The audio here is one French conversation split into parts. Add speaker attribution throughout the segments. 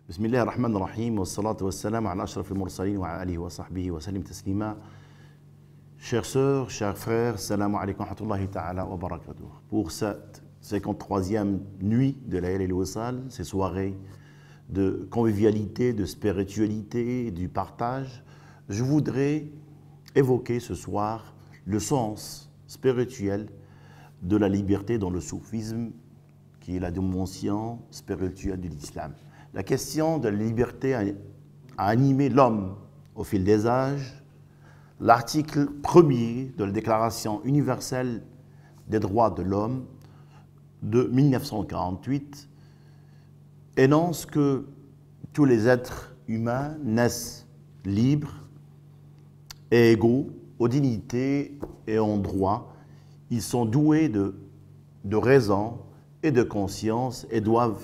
Speaker 1: بسم الله الرحمن الرحيم والصلاة والسلام على أشرف المرسلين وعلى آله وصحبه وسلم تسليما. Chères sœurs, chers frères, salam alaikum wa rahmatullahi ta'ala wa barakatuh. Pour cette 53e nuit de la Layl al-Wisal, ces soirées de convivialité, de spiritualité, du partage, je voudrais évoquer ce soir le sens spirituel de la liberté dans le soufisme, qui est la dimension spirituelle de l'islam. La question de la liberté a animé l'homme au fil des âges. L'article 1er de la Déclaration universelle des droits de l'homme de 1948 énonce que tous les êtres humains naissent libres et égaux aux dignités et en droits. Ils sont doués de raison et de conscience et doivent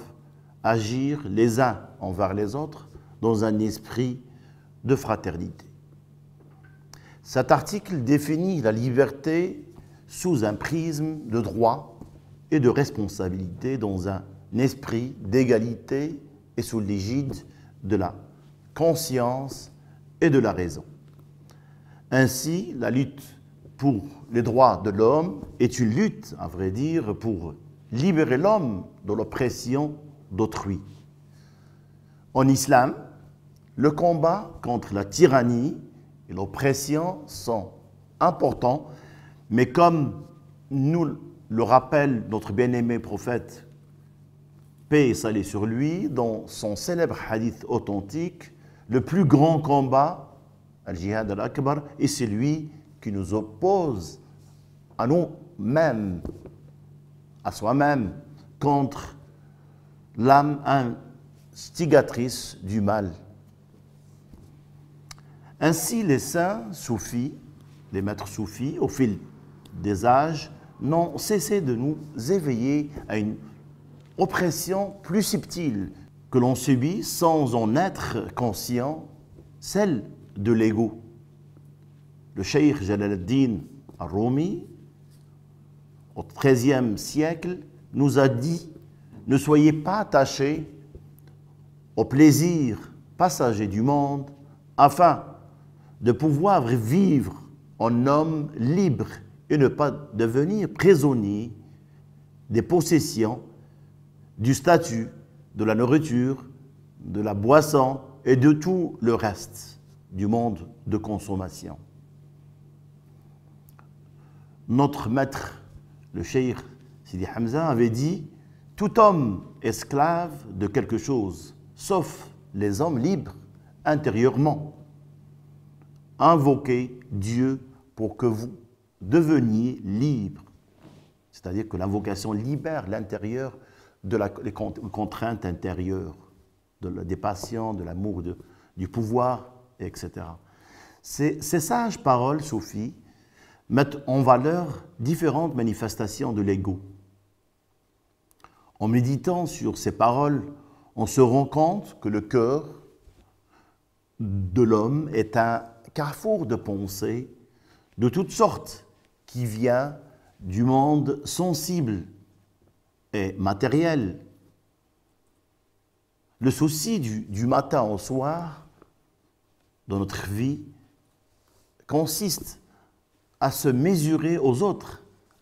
Speaker 1: agir les uns envers les autres dans un esprit de fraternité. Cet article définit la liberté sous un prisme de droit et de responsabilité dans un esprit d'égalité et sous l'égide de la conscience et de la raison. Ainsi, la lutte pour les droits de l'homme est une lutte, à vrai dire, pour libérer l'homme de l'oppression d'autrui. En islam, le combat contre la tyrannie et l'oppression sont importants, mais comme nous le rappelle notre bien-aimé prophète, paix et salut sur lui, dans son célèbre hadith authentique, le plus grand combat, al-jihad al-akbar, est celui qui nous oppose à nous-mêmes, à soi-même, contre l'âme instigatrice du mal. Ainsi, les saints soufis, les maîtres soufis, au fil des âges, n'ont cessé de nous éveiller à une oppression plus subtile que l'on subit sans en être conscient, celle de l'ego. Le cheikh Jalal ad-Din al-Rumi, au XIIIe siècle, nous a dit « Ne soyez pas attachés au plaisir passager du monde afin de pouvoir vivre en homme libre et ne pas devenir prisonnier des possessions, du statut, de la nourriture, de la boisson et de tout le reste du monde de consommation. » Notre maître, le cheikh Sidi Hamza, avait dit « Tout homme esclave de quelque chose, sauf les hommes libres intérieurement. Invoquez Dieu pour que vous deveniez libres. » C'est-à-dire que l'invocation libère l'intérieur de les contraintes intérieures, des passions, de l'amour, du pouvoir, etc. Ces sages paroles soufis mettent en valeur différentes manifestations de l'ego. En méditant sur ces paroles, on se rend compte que le cœur de l'homme est un carrefour de pensées de toutes sortes qui vient du monde sensible et matériel. Le souci du matin au soir dans notre vie consiste à se mesurer aux autres,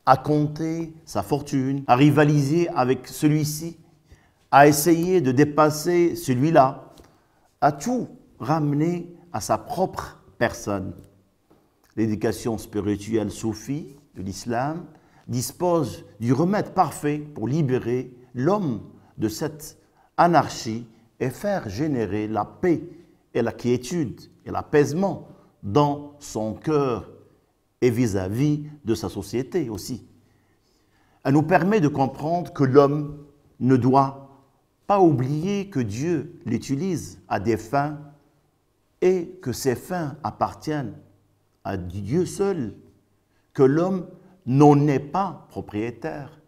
Speaker 1: à compter sa fortune, à rivaliser avec celui-ci, à essayer de dépasser celui-là, à tout ramener à sa propre personne. L'éducation spirituelle soufie de l'islam dispose du remède parfait pour libérer l'homme de cette anarchie et faire générer la paix et la quiétude et l'apaisement dans son cœur et vis-à-vis de sa société aussi. Elle nous permet de comprendre que l'homme ne doit pas oublier que Dieu l'utilise à des fins et que ces fins appartiennent à Dieu seul, que l'homme n'en est pas propriétaire.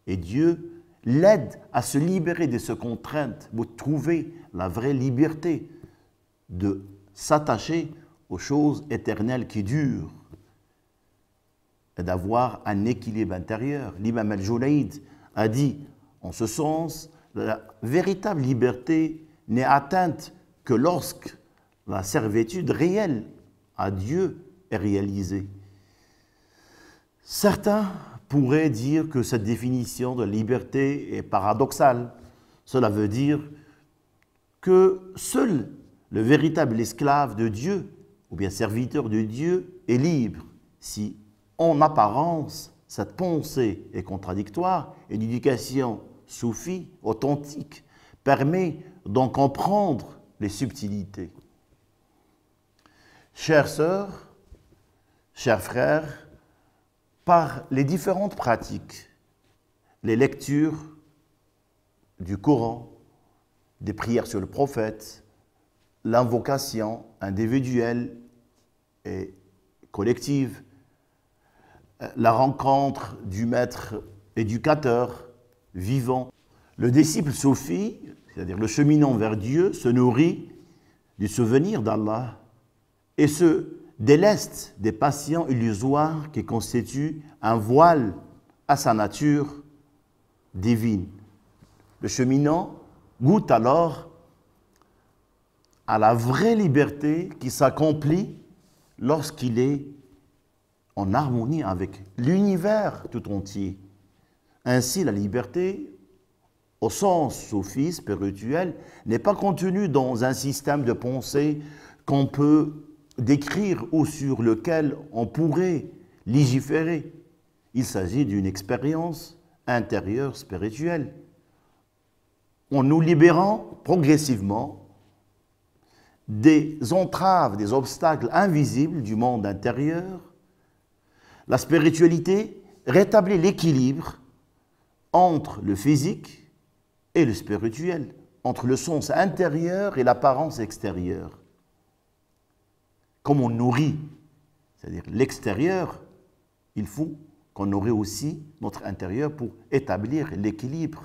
Speaker 1: Et Dieu l'aide à se libérer de ces contraintes pour trouver la vraie liberté de s'attacher aux choses éternelles qui durent et d'avoir un équilibre intérieur. L'imam al-Junayd a dit, en ce sens, la véritable liberté n'est atteinte que lorsque la servitude réelle à Dieu est réalisée. Certains pourraient dire que cette définition de liberté est paradoxale. Cela veut dire que seul le véritable esclave de Dieu, ou bien serviteur de Dieu, est libre si, en apparence, cette pensée est contradictoire et l'éducation soufie authentique permet d'en comprendre les subtilités. Chères sœurs, chers frères, par les différentes pratiques, les lectures du Coran, des prières sur le prophète, l'invocation individuelle et collective, la rencontre du maître éducateur vivant. Le disciple soufi, c'est-à-dire le cheminant vers Dieu, se nourrit du souvenir d'Allah et se déleste des passions illusoires qui constituent un voile à sa nature divine. Le cheminant goûte alors à la vraie liberté qui s'accomplit lorsqu'il est en harmonie avec l'univers tout entier. Ainsi, la liberté, au sens soufi, spirituel, n'est pas contenue dans un système de pensée qu'on peut décrire ou sur lequel on pourrait légiférer. Il s'agit d'une expérience intérieure spirituelle. En nous libérant progressivement des entraves, des obstacles invisibles du monde intérieur, la spiritualité rétablit l'équilibre entre le physique et le spirituel, entre le sens intérieur et l'apparence extérieure. Comme on nourrit, c'est-à-dire l'extérieur, il faut qu'on nourrit aussi notre intérieur pour établir l'équilibre.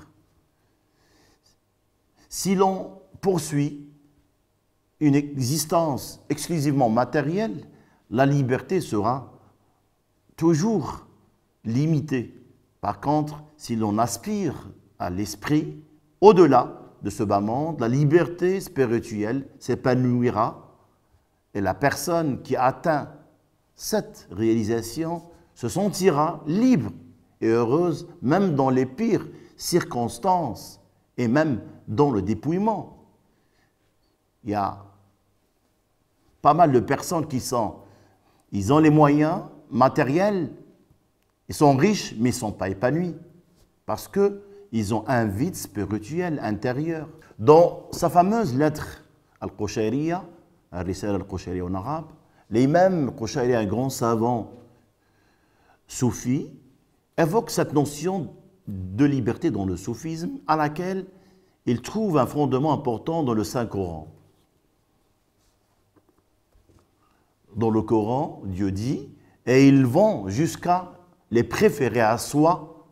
Speaker 1: Si l'on poursuit une existence exclusivement matérielle, la liberté sera toujours limitée. Par contre, si l'on aspire à l'esprit, au-delà de ce bas monde, la liberté spirituelle s'épanouira et la personne qui atteint cette réalisation se sentira libre et heureuse, même dans les pires circonstances et même dans le dépouillement. Il y a pas mal de personnes ils ont les moyens matériels, ils sont riches, mais ils ne sont pas épanouis parce qu'ils ont un vide spirituel intérieur. Dans sa fameuse lettre Al-Qushayriya, Al-Risala Al-Qushayriya en arabe, l'imam Al-Qushayri, un grand savant soufi, évoque cette notion de liberté dans le soufisme à laquelle il trouve un fondement important dans le Saint-Coran. Dans le Coran, Dieu dit « Et ils vont jusqu'à les préférer à soi,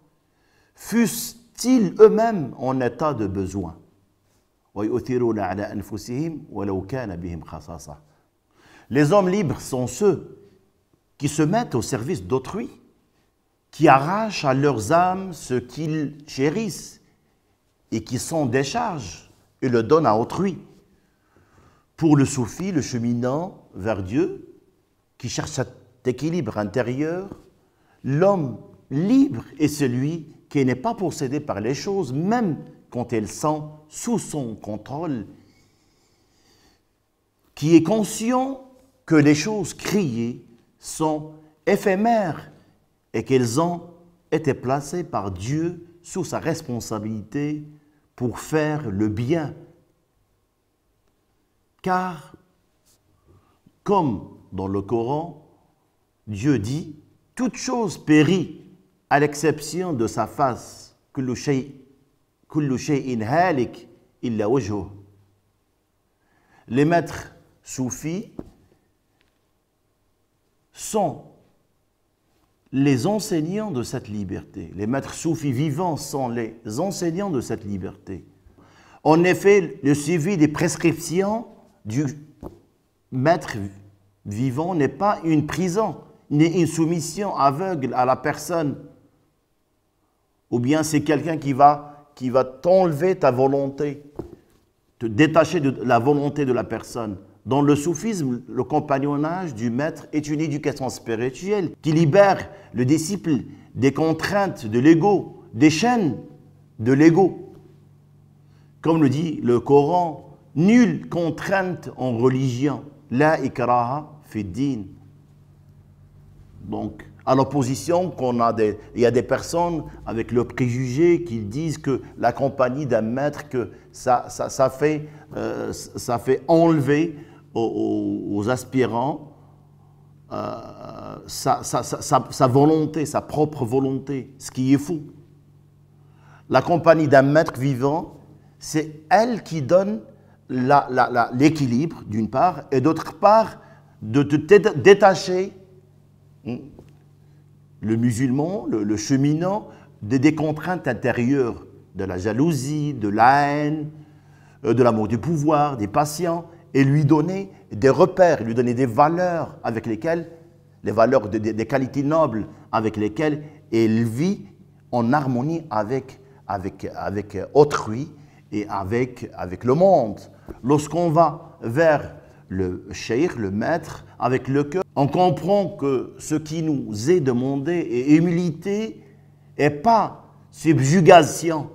Speaker 1: fussent-ils eux-mêmes en état de besoin. » Les hommes libres sont ceux qui se mettent au service d'autrui, qui arrachent à leurs âmes ce qu'ils chérissent et qui s'en déchargent et le donnent à autrui. Pour le soufi, le cheminant vers Dieu, qui cherche cet équilibre intérieur, l'homme libre est celui qui n'est pas possédé par les choses, même quand elles sont sous son contrôle, qui est conscient que les choses créées sont éphémères et qu'elles ont été placées par Dieu sous sa responsabilité pour faire le bien. Car, comme dans le Coran, Dieu dit « Toute chose périt à l'exception de sa face. Kullu shay'in halik illa wajhuh » Les maîtres soufis sont les enseignants de cette liberté. Les maîtres soufis vivants sont les enseignants de cette liberté. En effet, le suivi des prescriptions du maître vivant n'est pas une prison, ni une soumission aveugle à la personne. Ou bien c'est quelqu'un qui va t'enlever ta volonté. te détacher de la volonté de la personne. Dans le soufisme, le compagnonnage du maître est une éducation spirituelle qui libère le disciple des contraintes de l'ego, des chaînes de l'ego. Comme le dit le Coran, nulle contrainte en religion, la ikraha fi din. Donc, à l'opposition, il y a des personnes avec le préjugé qui disent que la compagnie d'un maître, que ça fait enlever aux aspirants sa volonté, sa propre volonté, ce qui est fou. La compagnie d'un maître vivant, c'est elle qui donne l'équilibre, d'une part, et d'autre part, de te détacher, le musulman, le cheminant, des contraintes intérieures, de la jalousie, de la haine, de l'amour du pouvoir, des passions, et lui donner des repères, lui donner des valeurs avec lesquelles, les valeurs des qualités nobles avec lesquelles il vit en harmonie avec autrui et avec le monde. Lorsqu'on va vers le cheikh, le maître, avec le cœur, on comprend que ce qui nous est demandé est humilité et pas subjugation,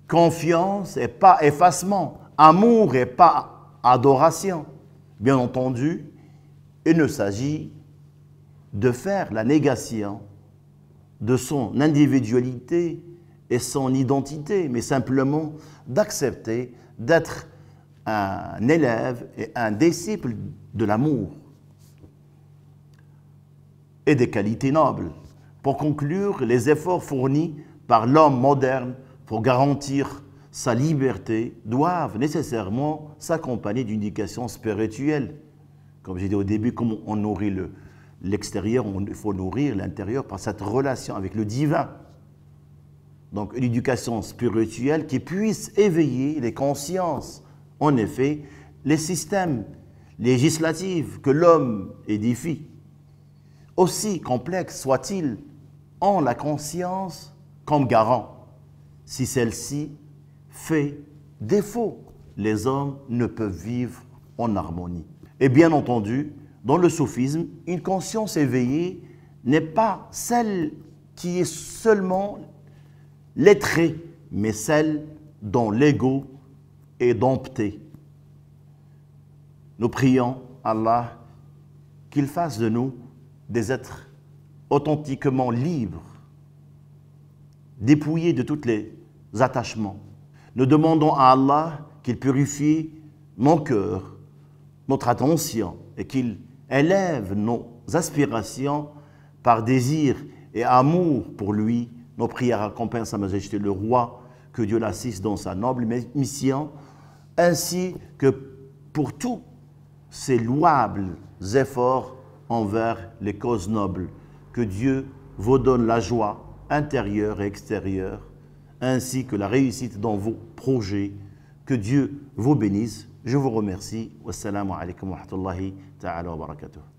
Speaker 1: confiance et pas effacement, amour et pas adoration. Bien entendu, il ne s'agit de faire la négation de son individualité et son identité, mais simplement d'accepter d'être un élève et un disciple de l'amour et des qualités nobles. Pour conclure, les efforts fournis par l'homme moderne pour garantir sa liberté doivent nécessairement s'accompagner d'une éducation spirituelle. Comme j'ai dit au début, comme on nourrit l'extérieur, il faut nourrir l'intérieur par cette relation avec le divin. Donc une éducation spirituelle qui puisse éveiller les consciences. En effet, les systèmes législatifs que l'homme édifie, aussi complexes soient-ils, ont la conscience comme garant. Si celle-ci fait défaut, les hommes ne peuvent vivre en harmonie. Et bien entendu, dans le soufisme, une conscience éveillée n'est pas celle qui est seulement lettrée, mais celle dont l'ego est dompté. Nous prions Allah qu'il fasse de nous des êtres authentiquement libres, dépouillés de tous les attachements. Nous demandons à Allah qu'il purifie nos cœurs, notre attention, et qu'il élève nos aspirations par désir et amour pour lui. Nos prières accompagnent Sa Majesté le Roi, que Dieu l'assiste dans sa noble mission, ainsi que pour tous ses louables efforts envers les causes nobles. Que Dieu vous donne la joie intérieure et extérieure, ainsi que la réussite dans vos projets. Que Dieu vous bénisse. Je vous remercie. Wassalamu alaikum wa rahmatullahi ta'ala wa barakatuh.